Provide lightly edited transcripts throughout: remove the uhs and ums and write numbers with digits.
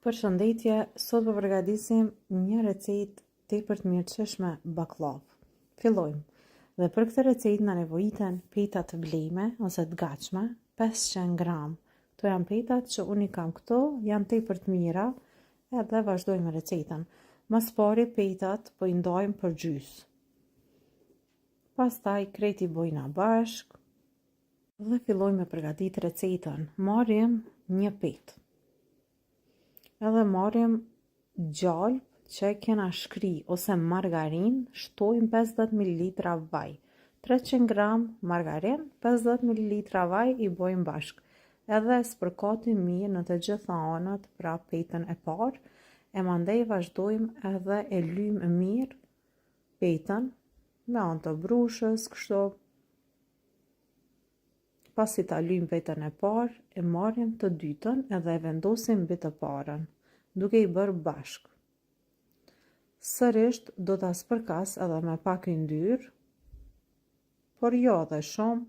Përshëndetje, sot po përgatisim një recetë tepër të mirëqeshme bakllavë. Fillojmë. Dhe për këtë recetë na nevojiten peta të blejme ose të gatshme, 500 gram. Këto janë petat që unë i kam këto, janë tepër të mira, edhe vazhdojmë me recetën. Mas pari petat po i ndajmë për gjysë. Pastaj krejt i bojna bashk dhe fillojmë me përgatitë recetën. Marrim një petë. Edhe marrim gjalp që kena shkri ose margarin, shtojmë 50 ml vaj. 300 gram margarin, 50 ml vaj i bojmë bashk. Edhe spërkatim mirë në të gjitha anët pra petën e parë, e mandej vazhdojmë edhe e lymë mirë petën me anë të brushës, kështu. Pasi ta lymë petën e parë, e marrim të dytën edhe e vendosim mbi të parën, duke i bërë bashk. Sërisht do ta spërkas edhe me pak yndyrë, por jo edhe shumë,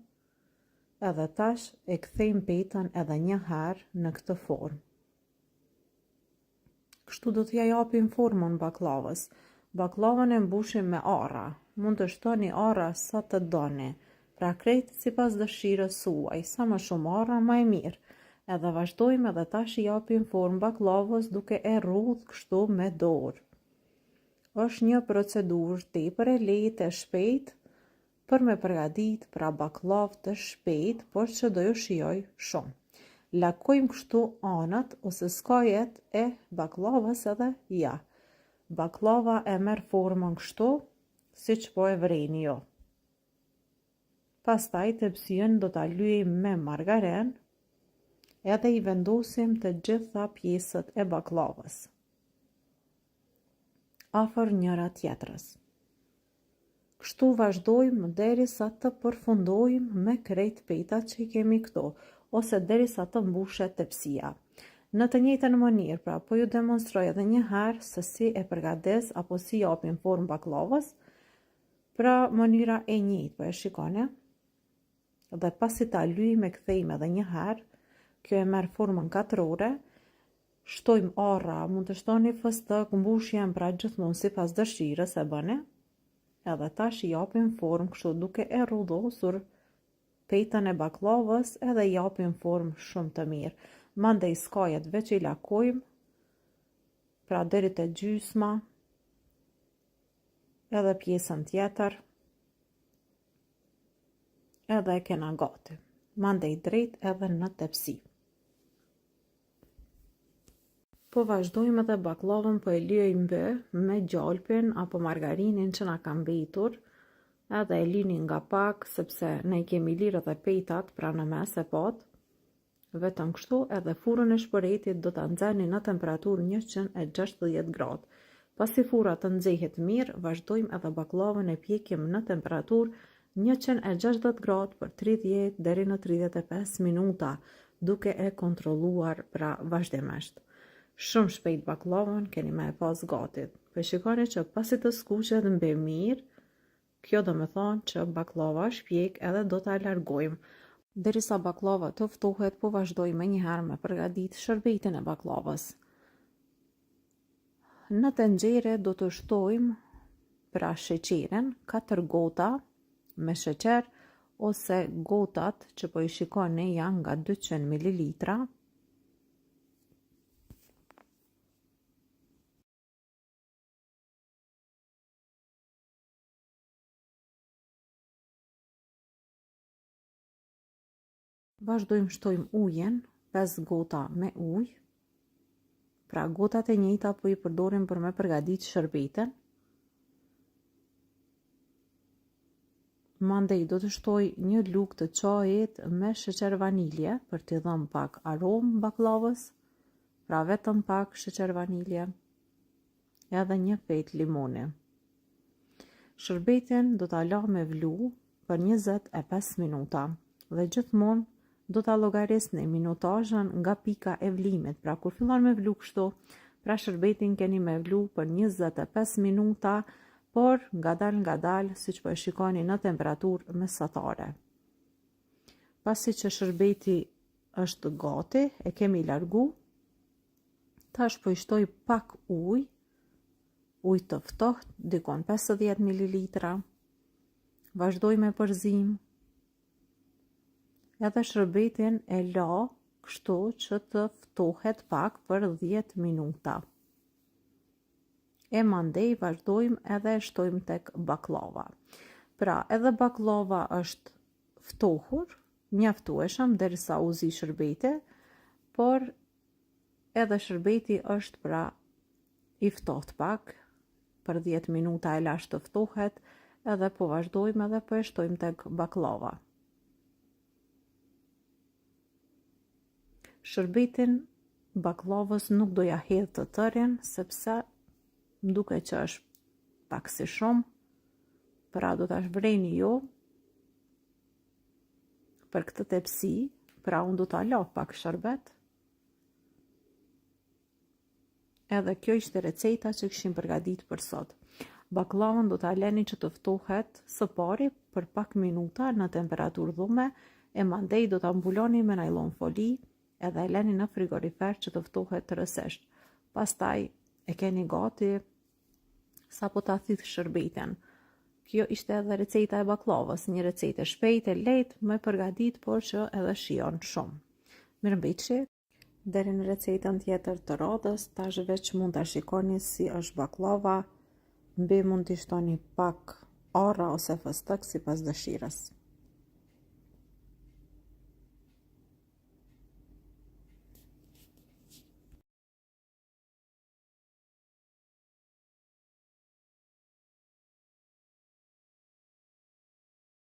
edhe tash e kthejmë petën edhe një herë në këtë formë. Kështu do t'ja japim formën baklavës. Baklavën e mbushim me arra, mund të shtoni arra sa të doni, pra krejt sipas dëshirës suaj, sa më shumë arra më e mirë. Edhe vazhdojmë edhe tash i japim formë baklavës duke e rrudh kështu me dorë. Është një procedurë tepër e lehtë e shpejtë për me përgatitë pra baklavë të shpejtë, por që do ju shijoj shumë. Lakojmë kështu anët ose skajet e baklavës edhe ja. Baklava e merr formën kështu, siç po e vreni jo. Pastaj tepsien do ta lyejmë me margarin, edhe i vendosim të gjitha pjesët e baklavës afër njëra tjetrës. Kështu vazhdojmë derisa të përfundojmë me krejt petat që i kemi këto, ose derisa të mbushet tepsia. Në të njëjtën mënyrë, pra po ju demonstroj edhe një herë se si e përgatis apo si japim formë baklavës, pra mënyra e njëjtë, po e shikoni. Dhe pasi ta lyjmë e kthejmë edhe një herë, kjo e merr formën katrore, shtojmë arra, mund të shtoni fëstëk, mbushjen pra gjithmonë sipas dëshirës e bëni. Edhe tash i japim formë kështu duke e rrudhosur petën e baklavës, edhe i japim formë shumë të mirë. Mandej skajet veç i lakojmë, pra deri te gjysma, edhe pjesën tjetër, edhe e kena gati. Mandej drejt edhe në tepsi. Po vazhdojmë edhe baklavën po e lyejmë bë me gjalpin apo margarinin që na ka mbetur, edhe e lini nga pak sepse ne i kemi lirë edhe petat pra në mes e pat. Vetëm kështu edhe furrën e shpëretit do ta nxjerrni në temperaturë 160 gradë. Pasi furra të nxehet mirë, vazhdojmë edhe baklavën e pjekim në temperaturë 160 gradë për 30 deri në 35 minuta, duke e kontrolluar pra vazhdimisht. Shumë shpejt baklavën keni me e pas gatit. Po shikoni që pasi të skuqet mbe mirë, kjo do me thonë që baklava është pjek edhe do ta largojmë. Derisa baklava të ftohet, po vazhdojmë një herë me përgatitë shërbetin e baklavës. Në tenxhere do të shtojmë pra sheqerin, 4 gota me sheqer, ose gotat që po i shikoni janë nga 200 ml. Vazhdojmë shtojmë ujen, 5 gota me ujë, pra gotat e njëjta po i përdorim për me përgatitë shërbetin. Mandej do të shtoj një lugë të çajit me sheqer vanilje për t'i dhënë pak aromë baklavës, pra vetëm pak sheqer vanilje, edhe një petë limoni. Shërbetin do ta la me vlu për 25 minuta dhe gjithmonë do ta llogarisni minutazhin nga pika e vlimit. Pra kur fillon me vlu kështu, pra shërbetin keni me vlu për 25 minuta, por ngadal, siç po e shikoni në temperaturë mesatare. Pasi që shërbeti është gati, e kemi largu, Tash po i shtoj pak ujë të ftohtë, dikon 50 ml. Vazhdoj me përzim. Edhe shërbetin e la kështu që të ftohet pak për 10 minuta. E mandej vazhdojmë edhe shtojmë tek baklava. Pra, edhe baklava është ftohur, mjaftueshëm derisa u zi shërbeti, por edhe shërbeti është pra i ftoht pak, për 10 minuta e lash të ftohet, edhe po vazhdojmë edhe po e shtojmë tek baklava. Shërbetin baklavës nuk doja hedh të tërin, sepse më duke që është pak si shumë, pra do ta shvreni ju për këtë tepsi, pra unë do ta la pak shërbet. Edhe kjo ishte receta që kishim përgatitur për sot. Baklavën do ta leni që të ftohet së pari për pak minuta në temperaturë dhume, e mandej do ta mbuloni me nylon foli edhe e leni në frigorifer që të ftohet rësisht. Pastaj e keni gati sa po ta thith shërbetin. Kjo ishte edhe receta e baklavës, një recetë e shpejtë, e lehtë, më përgatit, por që edhe shijon shumë. Mirëmbëjtje. Deri në recetën tjetër të radhës, tash veç mund ta shikoni si është baklava, mbi mund t'i shtoni pak arra ose fëstëk sipas dëshirës.